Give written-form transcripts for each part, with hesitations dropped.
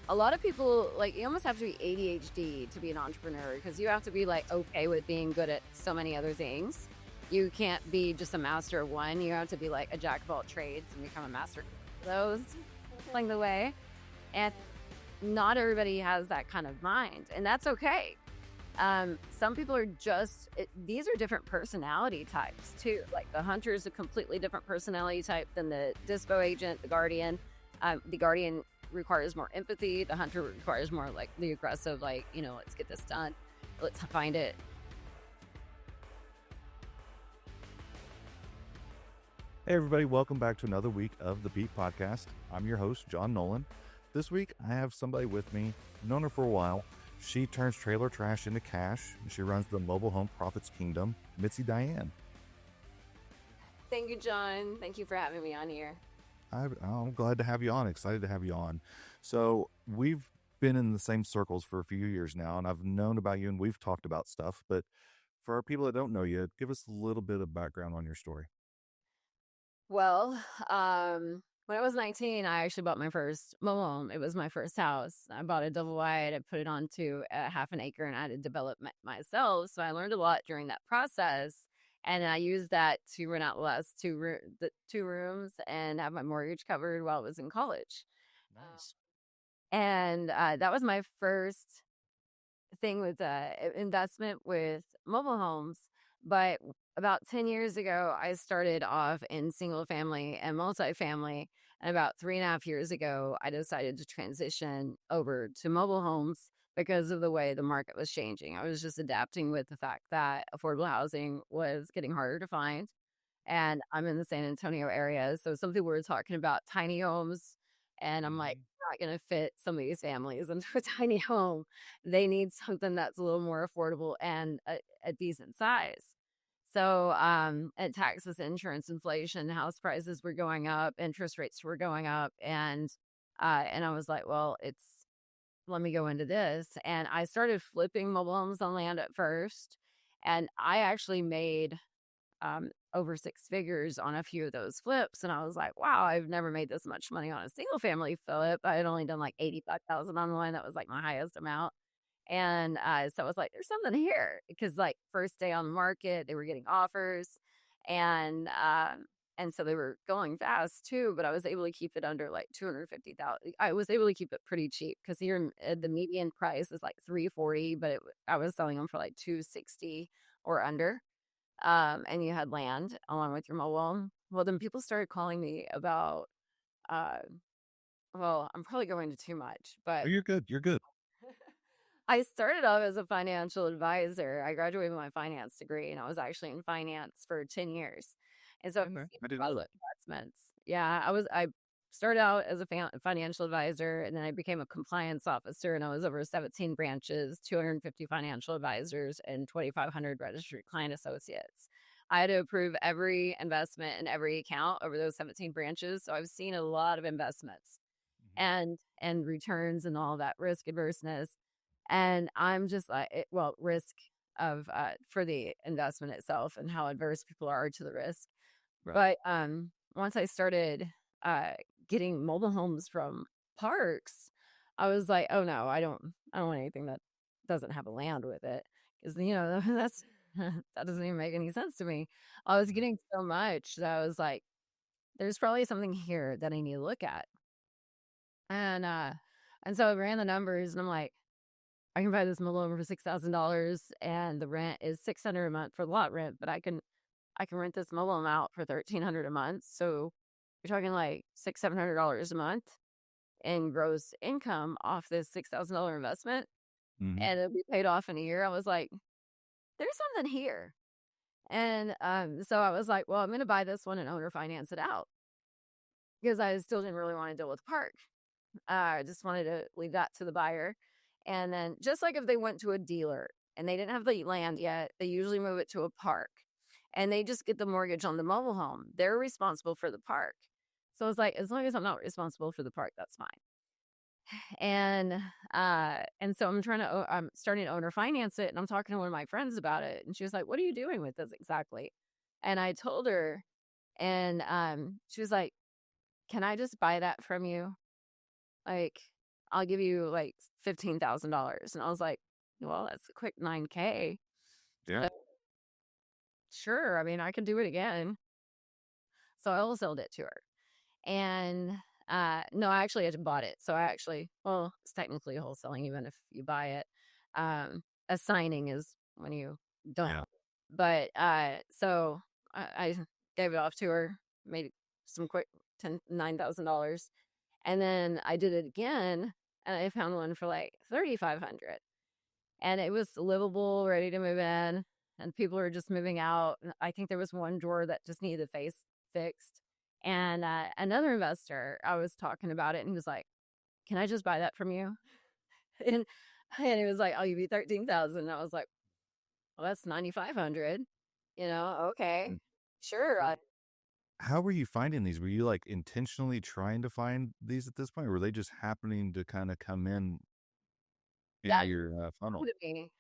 a lot of people, like, you almost have to be ADHD to be an entrepreneur because you have to be like okay with being good at so many other things. You can't be just a master of one. You have to be like a jack of all trades and become a master of those along the way. And not everybody has that kind of mind, and that's okay. Some people are these are different personality types too. Like the hunter is a completely different personality type than the dispo agent, the guardian. The guardian requires more empathy. The hunter requires more like the aggressive, like, let's get this done. Let's find it. Hey, everybody, welcome back to another week of the Beat Podcast. I'm your host, John Nolan. This week, I have somebody with me, known her for a while. She turns trailer trash into cash. She runs the Mobile Home Profits Kingdom, Mitzi Dyane. Thank you, John. Thank you for having me on here. I'm glad to have you on, excited to have you on. So we've been in the same circles for a few years now, and I've known about you and we've talked about stuff. But for our people that don't know you, give us a little bit of background on your story. Well, when I was 19, I actually bought my first mobile home. It was my first house. I bought a double wide. I put it onto a half an acre, and I had to develop myself. So I learned a lot during that process, and I used that to rent out the last the two rooms and have my mortgage covered while I was in college. Nice. And that was my first thing with investment with mobile homes. But about 10 years ago, I started off in single family and multifamily. And about 3.5 years ago, I decided to transition over to mobile homes because of the way the market was changing. I was just adapting with the fact that affordable housing was getting harder to find. And I'm in the San Antonio area. So some people were talking about tiny homes. And I'm like, not going to fit some of these families into a tiny home. They need something that's a little more affordable and a decent size. So, and taxes, insurance, inflation, house prices were going up, interest rates were going up. And I was like, well, let me go into this. And I started flipping mobile homes on land at first. And I actually made over six figures on a few of those flips. And I was like, wow, I've never made this much money on a single family flip. I had only done like 85,000 on one. That was like my highest amount. And so I was like, there's something here because like first day on the market, they were getting offers and so they were going fast too, but I was able to keep it under like 250,000. I was able to keep it pretty cheap because here the median price is like 340, but I was selling them for like 260 or under. And you had land along with your mobile. Well, then people started calling me about, uh, well, I'm probably going to too much, but Oh, you're good. You're good. I started off as a financial advisor. I graduated with my finance degree, and I was actually in finance for 10 years. And so I didn't know that. investments. Yeah, I started out as a financial advisor, and then I became a compliance officer, and I was over 17 branches, 250 financial advisors, and 2,500 registered client associates. I had to approve every investment and every account over those 17 branches. So I've seen a lot of investments and returns and all that risk averseness. And I'm just like, risk of for the investment itself and how adverse people are to the risk. Right. But once I started getting mobile homes from parks, I was like, oh no, I don't want anything that doesn't have a land with it because that's that doesn't even make any sense to me. I was getting so much that I was like, there's probably something here that I need to look at. And so I ran the numbers and I'm like, I can buy this mobile home for $6,000 and the rent is $600 a month for the lot rent, but I can rent this mobile home out for $1,300 a month. So you're talking like $700 a month in gross income off this $6,000 investment, and it'll be paid off in a year. I was like, there's something here. And so I was like, well, I'm going to buy this one and owner finance it out because I still didn't really want to deal with the park. I just wanted to leave that to the buyer. And then just like if they went to a dealer and they didn't have the land yet, they usually move it to a park and they just get the mortgage on the mobile home. They're responsible for the park. So it's like, as long as I'm not responsible for the park, that's fine. And so I'm starting to owner finance it, and I'm talking to one of my friends about it, and she was like, what are you doing with this exactly? And I told her, and she was like, can I just buy that from you? Like, I'll give you like $15,000. And I was like, well, that's a quick 9K. Yeah. So sure. I mean, I can do it again. So I wholesaled it to her. And no, I actually had bought it. So I actually, well, it's technically wholesaling, even if you buy it. Assigning is when you don't. Yeah. But so I gave it off to her, made some quick $9,000. And then I did it again and I found one for like 3,500. And it was livable, ready to move in. And people are just moving out. And I think there was one drawer that just needed the face fixed. And another investor, I was talking about it, and he was like, "Can I just buy that from you?" And and he was like, "I'll give you 13,000." And I was like, "Well, that's 9,500. Okay, Mm. sure." How were you finding these? Were you like intentionally trying to find these at this point, or were they just happening to kind of come in That your funnel? would be.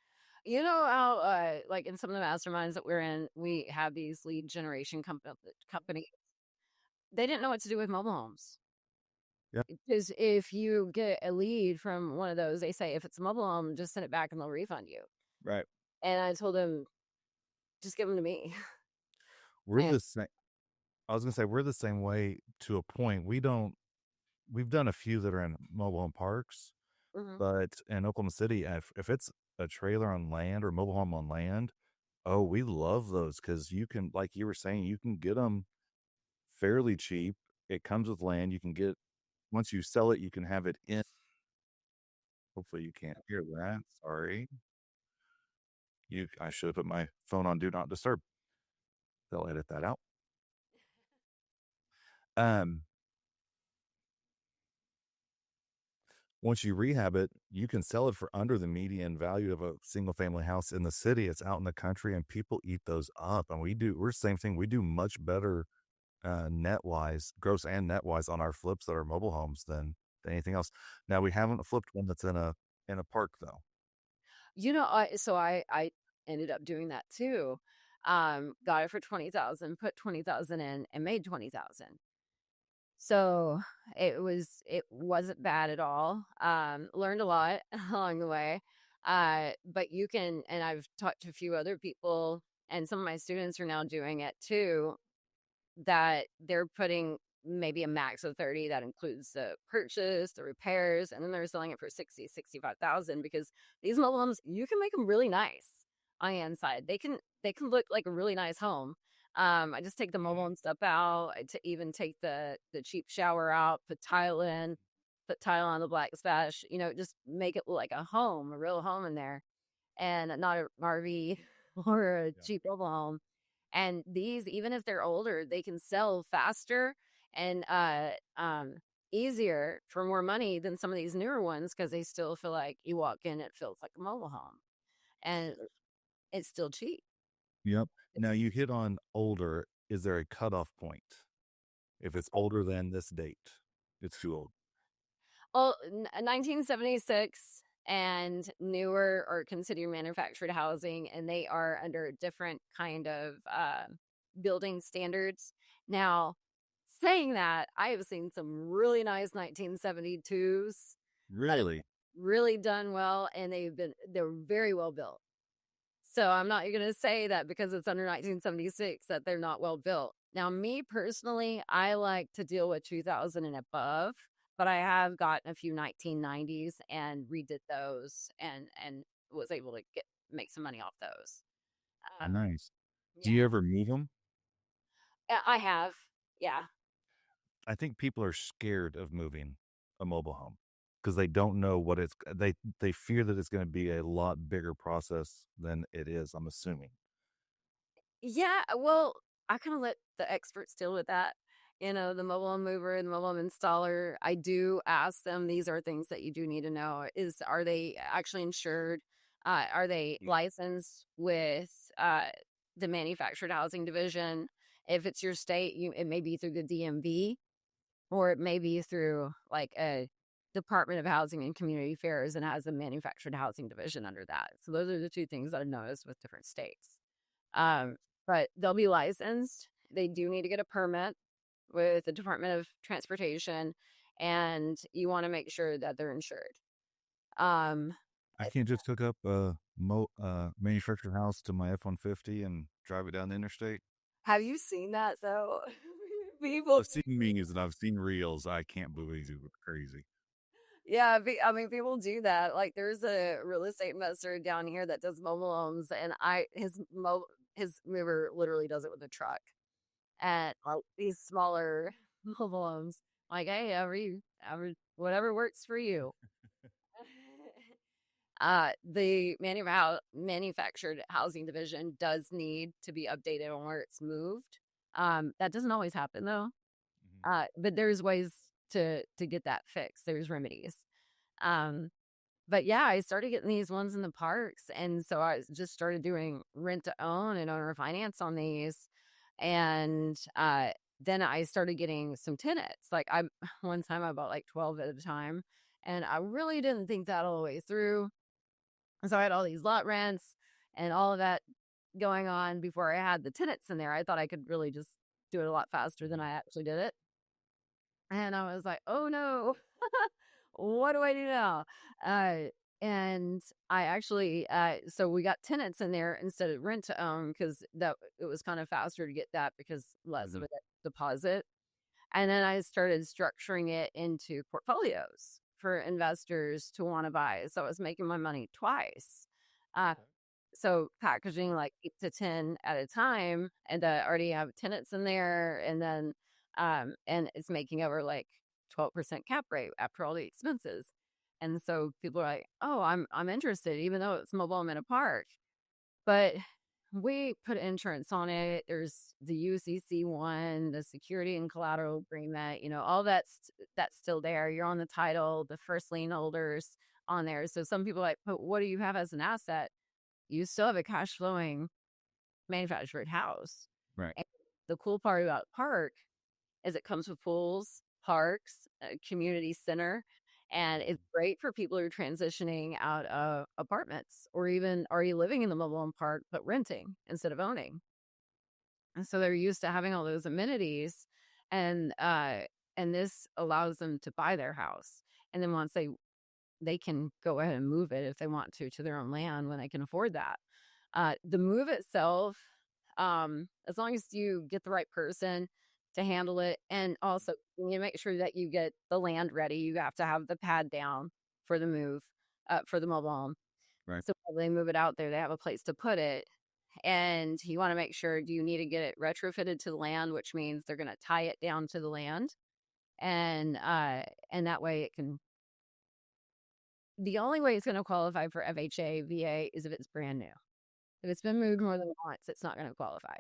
You know how, like in some of the masterminds that we're in, we have these lead generation company. They didn't know what to do with mobile homes. Yeah. Because if you get a lead from one of those, they say if it's a mobile home, just send it back and they'll refund you. Right. And I told them, just give them to me. We're And the same. I was gonna say we're the same way to a point. We don't. We've done a few that are in mobile home parks, mhm. but in Oklahoma City, if it's a trailer on land or a mobile home on land, oh, we love those because you can, like you were saying, you can get them fairly cheap. It comes with land. You can get once you sell it, you can have it in. Hopefully, you can't hear that. Sorry. I should have put my phone on do not disturb. They'll edit that out. Um, Once you rehab it, you can sell it for under the median value of a single family house in the city. It's out in the country and people eat those up. And we're the same thing. We do much better net wise, gross and net wise on our flips that are mobile homes than anything else. Now we haven't flipped one that's in a park though. I ended up doing that too. Got it for 20,000, put 20,000 in and made 20,000. So it wasn't bad at all. Learned a lot along the way. But you can, and I've talked to a few other people, and some of my students are now doing it too, that they're putting maybe a max of 30 that includes the purchase, the repairs, and then they're selling it for 60, 65,000 because these mobile homes, you can make them really nice on the inside. They can look like a really nice home. I just take the mobile home stuff out. Even take the cheap shower out, put tile in, put tile on the black splash, just make it look like a home, a real home in there, and not an RV or a Yeah. cheap mobile home. And these, even if they're older, they can sell faster and easier for more money than some of these newer ones because they still feel like you walk in, it feels like a mobile home, and it's still cheap. Yep. Now you hit on older. Is there a cutoff point? If it's older than this date, it's too old. Well, 1976 and newer are considered manufactured housing, and they are under different kind of building standards. Now, saying that, I have seen some really nice 1972s that have Really? really done well, and they're very well built. So I'm not going to say that because it's under 1976 that they're not well built. Now, me personally, I like to deal with 2000 and above, but I have gotten a few 1990s and redid those and was able to make some money off those. Um, Nice. Do yeah, you ever move them? I have. Yeah. I think people are scared of moving a mobile home because they don't know what they fear that it's going to be a lot bigger process than it is, I'm assuming. Yeah, well, I kind of let the experts deal with that. The mobile home mover and the mobile home installer. I do ask them, these are things that you do need to know. Are they actually insured? Are they Yeah. licensed with the manufactured housing division? If it's your state, it may be through the DMV, or it may be through like a Department of Housing and Community Affairs and has a manufactured housing division under that. So those are the two things that I've noticed with different states. Um, but they'll be licensed. They do need to get a permit with the Department of Transportation, and you want to make sure that they're insured. Um, I can't just hook up a manufactured house to my F-150 and drive it down the interstate. have you seen that though? People, I've seen memes and I've seen reels. I can't believe it. Crazy. yeah, I mean, people do that. Like, there's a real estate investor down here that does mobile homes, and his mover literally does it with a truck and these smaller mobile homes. Like, hey, whatever works for you. The manufactured housing division does need to be updated on where it's moved. That doesn't always happen though. Mhm. But there's ways to get that fixed. There's remedies. Um, but yeah, I started getting these ones in the parks, and so I just started doing rent to own and owner finance on these, and then I started getting some tenants. Like I one time I bought like 12 at a time, and I really didn't think that all the way through. So I had all these lot rents and all of that going on before I had the tenants in there. I thought I could really just do it a lot faster than I actually did it. And I was like, oh no, what do I do now? Uh, and I actually, so we got tenants in there instead of rent to own because that it was kind of faster to get that because less of Mhm. a deposit. And then I started structuring it into portfolios for investors to want to buy. So I was making my money twice. Uh, Okay. so packaging like 8 to 10 at a time, and I already have tenants in there, and then and it's making over like 12% cap rate after all the expenses. And so people are like, "Oh, I'm interested," even though it's mobile home in a park. But we put insurance on it. There's the UCC one, the security and collateral agreement, all that's still there. You're on the title, the first lien holders on there. So some people are like, but what do you have as an asset? You still have a cash flowing manufactured house. Right. And the cool part about park is it comes with pools, parks, a community center, and it's Mhm. great for people who are transitioning out of apartments, or even are you living in the mobile home park but renting instead of owning. And so they're used to having all those amenities, and this allows them to buy their house. And then once they can go ahead and move it if they want to their own land when they can afford that. The move itself, as long as you get the right person to handle it, and also you make sure that you get the land ready. You have to have the pad down for the move, for the mobile home. Right. So when they move it out there, they have a place to put it. And you want to make sure, do you need to get it retrofitted to the land, which means they're going to tie it down to the land, and that way it can. The only way it's going to qualify for FHA, VA is if it's brand new. If it's been moved more than once, it's not going to qualify.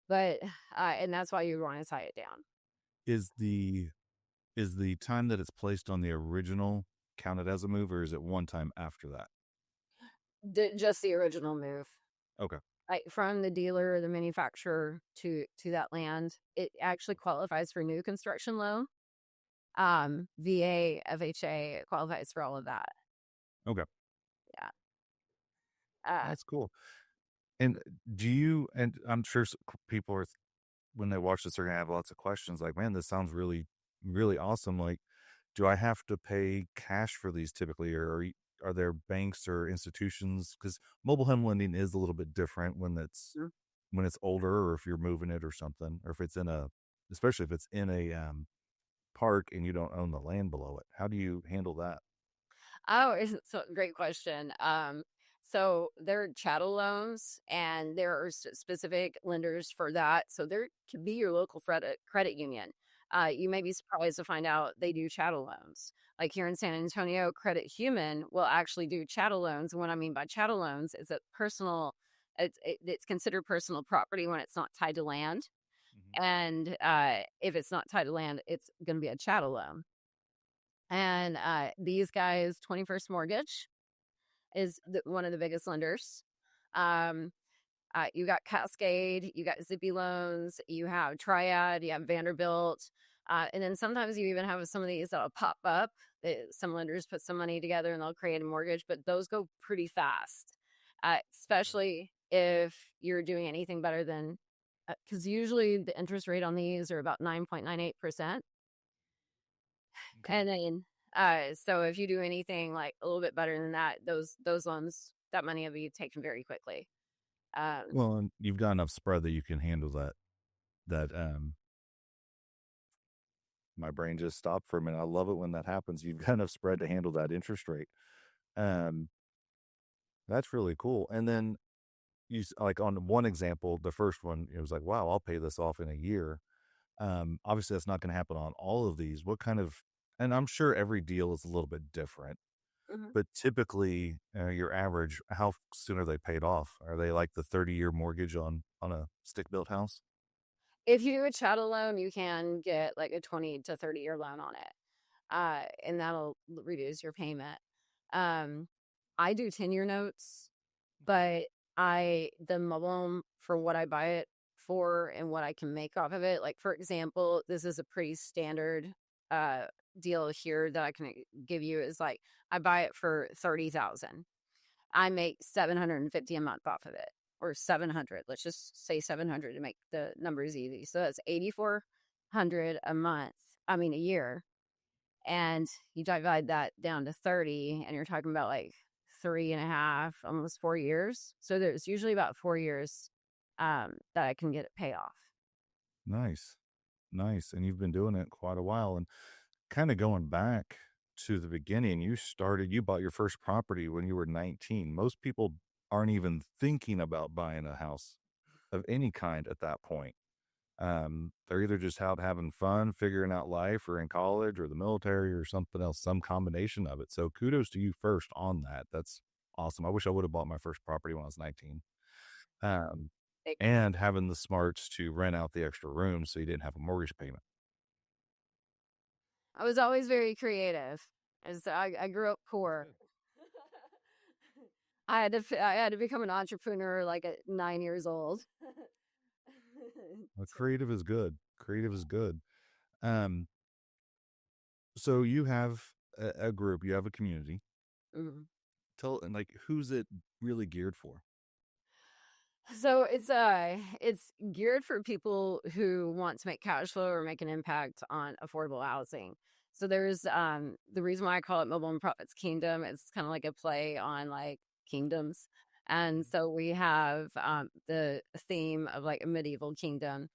But and that's why you want to tie it down. Is the is the time that it's placed on the original counted as a move, or is it one time after that? Just the original move, Okay. like from the dealer or the manufacturer to that land, it actually qualifies for new construction loan. VA, FHA qualifies for all of that. Okay. Yeah. Uh, That's cool. And do you? And I'm sure people are when they watch this, they're gonna have lots of questions. Like, man, this sounds really, really awesome. Like, do I have to pay cash for these typically, or are there banks or institutions? Because mobile home lending is a little bit different mm. when it's older, or if you're moving it or something, or if it's in a, especially if it's in a park and you don't own the land below it. How do you handle that? Oh, it's a great question. So there are chattel loans, and there are specific lenders for that. So there can be your local credit union. You may be surprised to find out they do chattel loans. Like here in San Antonio, Credit Human will actually do chattel loans. And what I mean by chattel loans is that it's considered personal property when it's not tied to land. Hmm. And if it's not tied to land, it's going to be a chattel loan. And these guys, 21st Mortgage is one of the biggest lenders. Um, you got Cascade, you got Zippy Loans, you have Triad, you have Vanderbilt. And then sometimes you even have some of these that'll pop up. Some lenders put some money together and they'll create a mortgage, but those go pretty fast, especially if you're doing anything better than, because usually the interest rate on these are about 9.98%. Okay. And then, so if you do anything like a little bit better than that, those loans, that money will be taken very quickly. Um, Well, and you've got enough spread that you can handle that. My brain just stopped for a minute. I love it when that happens. You've got enough spread to handle that interest rate. Um, that's really cool. And then like on one example, the first one, it was like, wow, I'll pay this off in a year. Obviously that's not going to happen on all of these. What kind of, and I'm sure every deal is a little bit different, mhm. but typically your average, how soon are they paid off? Are they like the 30-year mortgage on a stick built house? If you do a chattel loan, you can get like a 20 to 30-year loan on it. And that'll reduce your payment. Um, I do 10-year notes, but the mobile home for what I buy it for and what I can make off of it. Like, for example, this is a pretty standard uh deal here that I can give you is like I buy it for 30,000. I make 750 a month off of it, or 700. Let's just say 700 to make the numbers easy. So that's 8,400 a month. I mean, a year. And you divide that down to 30, and you're talking about like 3.5, almost 4 years. So there's usually about 4 years that I can get it pay off. Nice. Nice. And you've been doing it quite a while. And kind of going back to the beginning, you bought your first property when you were 19. Most people aren't even thinking about buying a house of any kind at that point. They're either just out having fun, figuring out life, or in college, or the military, or something else, some combination of it. So kudos to you first on that. That's awesome. I wish I would have bought my first property when I was 19. Um, It, and having the smarts to rent out the extra rooms so you didn't have a mortgage payment. I was always very creative. As I grew up poor. I had to become an entrepreneur like at 9 years old. Well, creative is good. Creative is good. Um, so you have a group, you have a community. Mhm. Tell and like who's it really geared for? So it's geared for people who want to make cash flow or make an impact on affordable housing. So there's the reason why I call it Mobile and Profits Kingdom. It's kind of like a play on like kingdoms. And so we have the theme of like a medieval kingdom.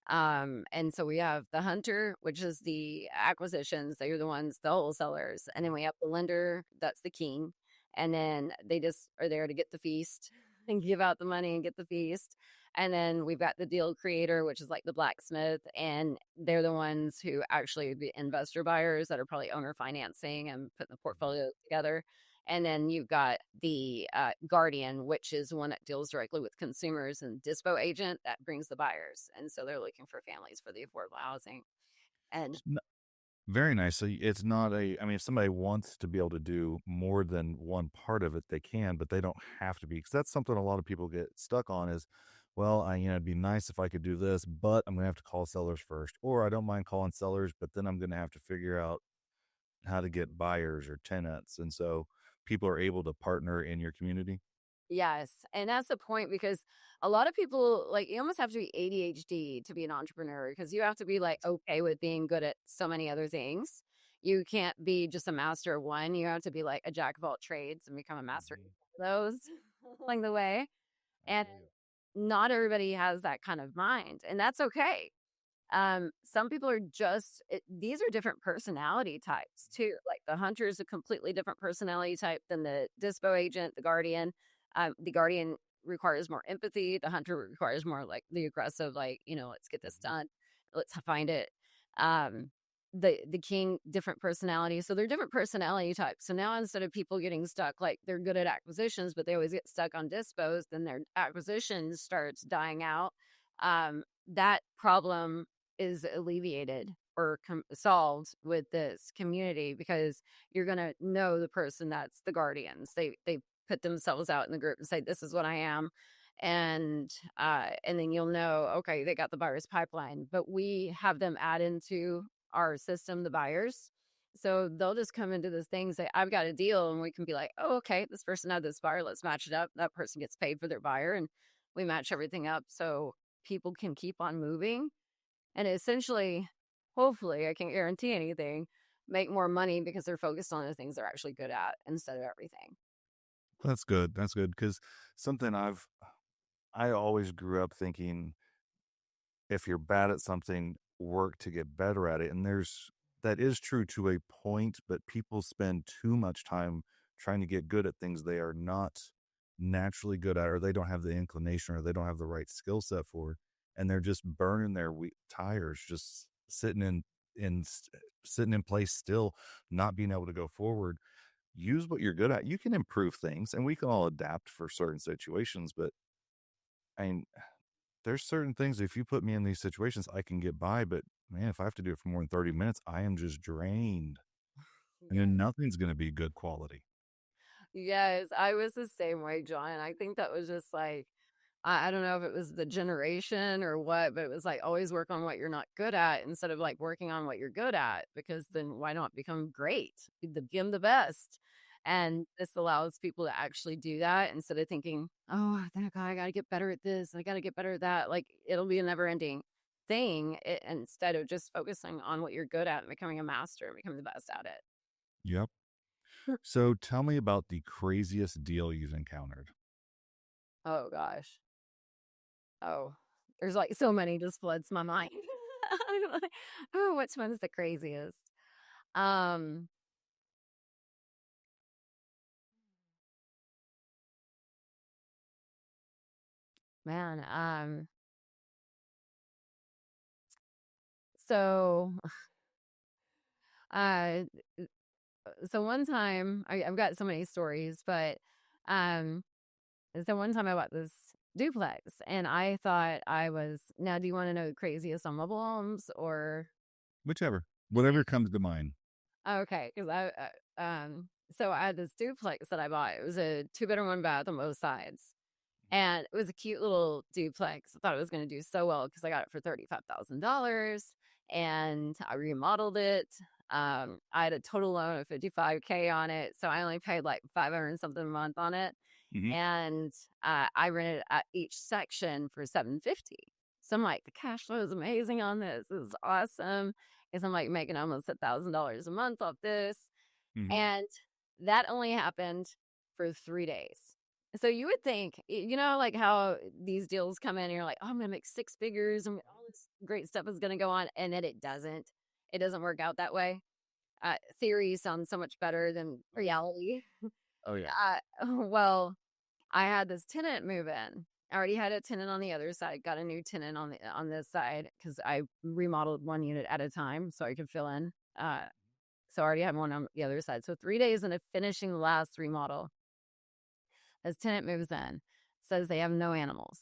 And so we have the hunter, which is the acquisitions. They're the ones, the wholesalers. And then we have the lender, that's the king. And then they just are there to get the feast and give out the money and get the feast. And then we've got the deal creator, which is like the blacksmith, and they're the ones who actually be investor buyers that are probably owner financing and putting the portfolio together. And then you've got the guardian, which is one that deals directly with consumers, and dispo agent that brings the buyers. And so they're looking for families for the affordable housing. And Very nice. So it's not I mean, if somebody wants to be able to do more than one part of it, they can, but they don't have to be. Because that's something a lot of people get stuck on is, well, it'd be nice if I could do this, but I'm going to have to call sellers first. Or I don't mind calling sellers, but then I'm going to have to figure out how to get buyers or tenants. And so people are able to partner in your community. yes, and that's the point because a lot of people like you almost have to be ADHD to be an entrepreneur because you have to be like okay with being good at so many other things. You can't be just a master of one. You have to be like a jack of all trades and become a master Mhm. of those along the way. I And feel you. not everybody has that kind of mind, and that's okay. Some people are these are different personality types too. Like the hunter is a completely different personality type than the dispo agent, the guardian. The guardian requires more empathy. The hunter requires more like the aggressive, like, let's get this Mhm. done. Let's find it. Um, the king, different personality. So they're different personality types. So now instead of people getting stuck, like they're good at acquisitions, but they always get stuck on dispos, then their acquisition starts dying out. That problem is alleviated or solved with this community because you're going to know the person that's the guardians. They put themselves out in the group and say, this is what I am. And then you'll know, okay, they got the buyer's pipeline, but we have them add into our system the buyers. So they'll just come into this thing and say, I've got a deal. And we can be like, oh, okay, this person had this buyer. Let's match it up. That person gets paid for their buyer. And we match everything up so people can keep on moving. And essentially, hopefully, I can't guarantee anything, make more money because they're focused on the things they're actually good at instead of everything. That's good. That's good because something I always grew up thinking if you're bad at something, work to get better at it. And that is true to a point, but people spend too much time trying to get good at things they are not naturally good at, or they don't have the inclination, or they don't have the right skill set for, and they're just burning their tires, just in sitting in place still, not being able to go forward. Use what you're good at. You can improve things, and we can all adapt for certain situations. But I mean, there's certain things, if you put me in these situations, I can get by, but man, if I have to do it for more than 30 minutes, I am just drained. And then Yes. nothing's going to be good quality. Yes, I was the same way, John. I think that was just like, I don't know if it was the generation or what, but it was like always work on what you're not good at instead of like working on what you're good at, because then why not become great? Become the best. And this allows people to actually do that instead of thinking, oh, I got to get better at this. I got to get better at that. Like it'll be a never ending thing instead of just focusing on what you're good at and becoming a master and becoming the best at it. Yep. So tell me about the craziest deal you've encountered. Oh, gosh. Oh, there's like so many just floods my mind. I'm like, oh, which one's the craziest? Um, man, so uh so one time I've got so many stories, but um so one time I bought this duplex and I thought I was now do you want to know the craziest on mobile homes or Whichever, whatever comes to mind. okay, because so I had this duplex that I bought. It was a two-bedroom, one bath on both sides. And it was a cute little duplex. I thought it was going to do so well because I got it for $35,000 and I remodeled it. I had a total loan of 55K on it. So I only paid like 500 and something a month on it. Mm-hmm. And I rented each section for 750. So I'm like, the cash flow is amazing on this. This is awesome. Because I'm like making almost $1,000 a month off this. Mm-hmm. And that only happened for 3 days. So you would think, like how these deals come in and you're like, oh, I'm going to make six figures and all this great stuff is going to go on. And then it doesn't. It doesn't work out that way. Theory sounds so much better than Oh yeah. reality. Oh yeah. Well, I had this tenant move in. I already had a tenant on the other side, got a new tenant on this side because I remodeled one unit at a time so I could fill in. So I already had one on the other side. So 3 days into finishing the last remodel, this tenant moves in, says they have no animals.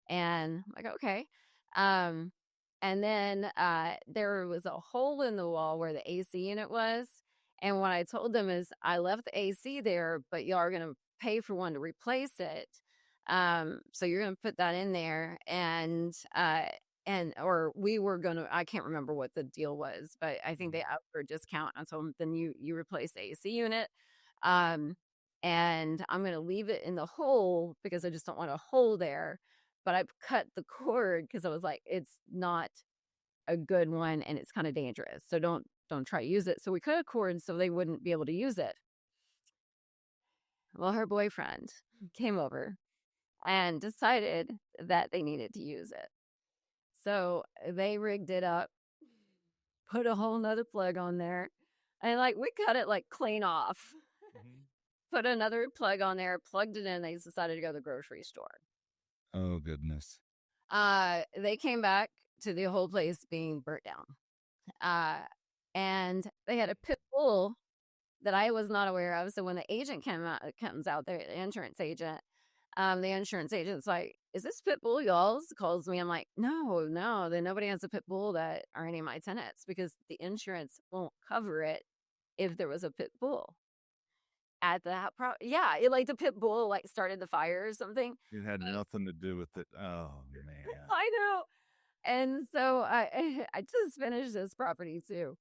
And I'm like, okay. Um, and then there was a hole in the wall where the AC unit was. And what I told them is I left the AC there, but y'all are going to pay for one to replace it. So you're going to put that in there or we were going to, I can't remember what the deal was, but I think they asked for a discount. I told them, then you replace the AC unit. Um, and I'm going to leave it in the hole because I just don't want a hole there. But I cut the cord because I was like, it's not a good one and it's kind of dangerous. So don't try to use it. So we cut a cord so they wouldn't be able to use it. Well, her boyfriend came over and decided that they needed to use it. So they rigged it up, put a whole nother plug on there, and like we cut it like clean off. Mm-hmm. Put another plug on there, plugged it in. They decided to go to the grocery store. Oh goodness. They came back to the whole place being burnt down. Uh, and they had a pit bull that I was not aware of. So when the agent comes out there, the insurance agent's like, "Is this pit bull y'all's?" Calls me. I'm like, "No, then nobody has a pit bull that are any of my tenants because the insurance won't cover it if there was a pit bull." At that yeah, like the pit bull like started the fire or something. It had nothing to do with it. Oh man. I know. And so I just finished this property too.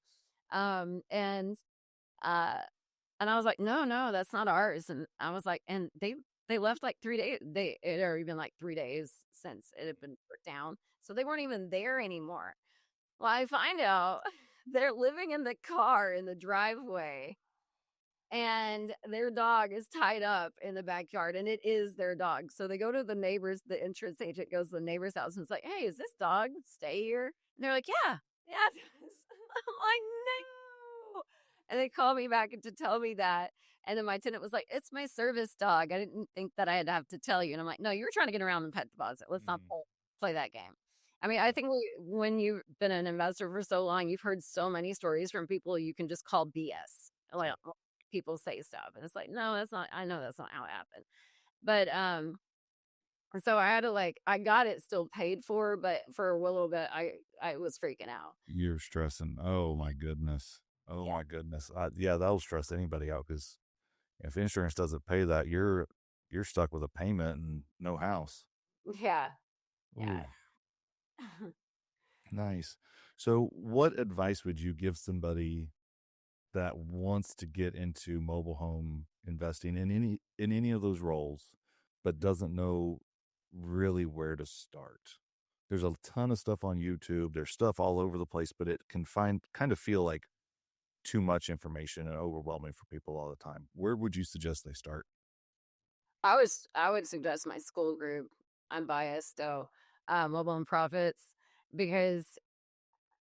Um and uh and I was like, no, that's not ours. And I was like, and they left like 3 days. It had already been like 3 days since it had been put down. So they weren't even there anymore. Well, I find out they're living in the car in the driveway, and their dog is tied up in the backyard, and it is their dog. So they go to the neighbors, the insurance agent goes to the neighbor's house and it's like, hey, is this dog stay here? And they're like, yeah, yeah. It is." I'm like, no. And they call me back to tell me that. And then my tenant was like, it's my service dog. I didn't think that I had to have to tell you. And I'm like, no, you were trying to get around the pet deposit. Let's not play that game. I mean, I think when you've been an investor for so long, you've heard so many stories from people you can just call BS. Like, people say stuff and it's like, no, that's not, I know that's not how it happened. But so I had to I got it still paid for, but for a little bit I was freaking out. You're stressing. Oh my goodness. Oh Yeah. my goodness. Yeah, that'll stress anybody out, because if insurance doesn't pay that, you're stuck with a payment and no house. Yeah. Ooh, Yeah. nice. So what advice would you give somebody that wants to get into mobile home investing in any of those roles, but doesn't know really where to start? There's a ton of stuff on YouTube. There's stuff all over the place, but it can kind of feel like too much information and overwhelming for people all the time. Where would you suggest they start? I would suggest my school group. I'm biased though. Mobile and Profits, because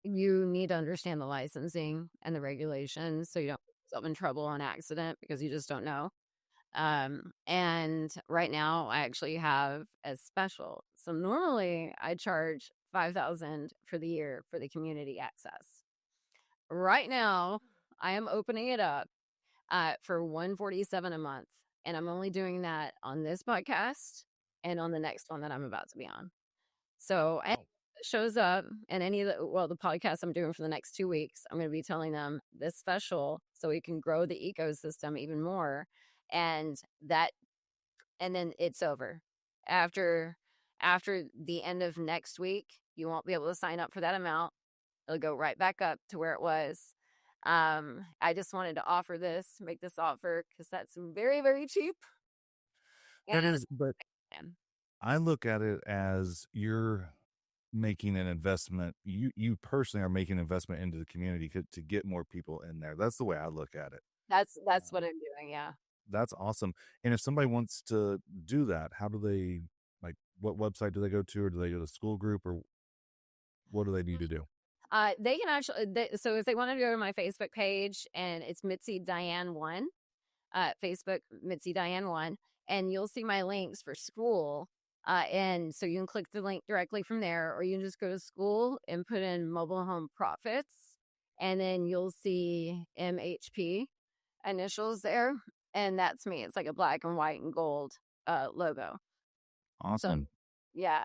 you need to understand the licensing and the regulations so you don't get yourself in trouble on accident because you just don't know. And right now I actually have a special. So normally I charge $5,000 for the year for the community access. Right now I am opening it up for $147 a month, and I'm only doing that on this podcast and on the next one that I'm about to be on. So Wow. shows up in any of the podcast I'm doing for the next 2 weeks, I'm going to be telling them this special so we can grow the ecosystem even more. And then it's over. After the end of next week, you won't be able to sign up for that amount. It'll go right back up to where it was. I just wanted to make this offer because that's very, very cheap. That And is, but I look at it as you're making an investment. You personally are making an investment into the community to get more people in there. That's the way I look at it. that's what I'm doing. Yeah. That's awesome. And if somebody wants to do that, how do they, what website do they go to, or do they go to the school group, or what do they need to do? They can actually, so if they want to go to my Facebook page, and it's Mitzi Dyane 1, Facebook, Mitzi Dyane 1, and you'll see my links for school. And so you can click the link directly from there, or you can just go to school and put in mobile home profits, and then you'll see MHP initials there. And that's me. It's like a black and white and gold logo. So, Awesome. yeah.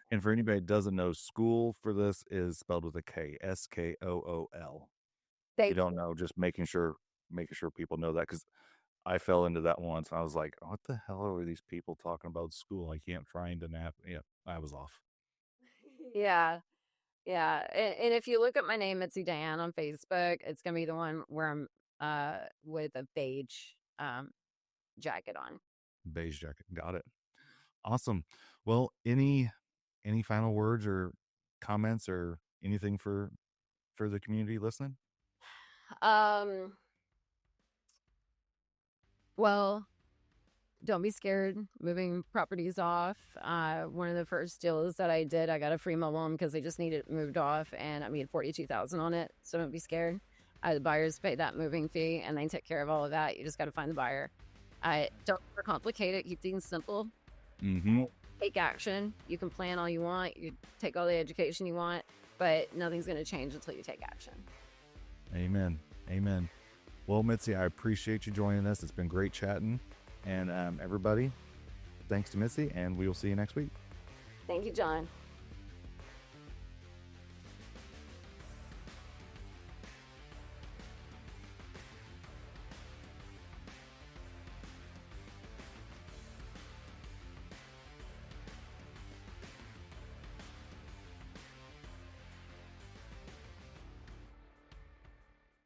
And for anybody that doesn't know, school for this is spelled with a K, SKOOL. If you don't know, just making sure people know that, because I fell into that once. I was like, what the hell are these people talking about school? I can't find an app. Yeah, I was off. Yeah. Yeah. And if you look up my name, Mitzi Dyane, on Facebook, it's going to be the one where I'm with a beige jacket on. Beige jacket. Got it. Awesome. Well, any final words or comments or anything for the community listening? Well, don't be scared moving properties off. One of the first deals that I did, I got a free mobile home because they just needed it moved off, and I made $42,000 on it. So don't be scared. The buyers pay that moving fee, and they take care of all of that. You just got to find the buyer. Don't overcomplicate it. Keep things simple. Mm-hmm. Take action. You can plan all you want. You take all the education you want, but nothing's going to change until you take action. Amen. Amen. Well, Mitzi, I appreciate you joining us. It's been great chatting. And everybody, thanks to Mitzi, and we will see you next week. Thank you, John.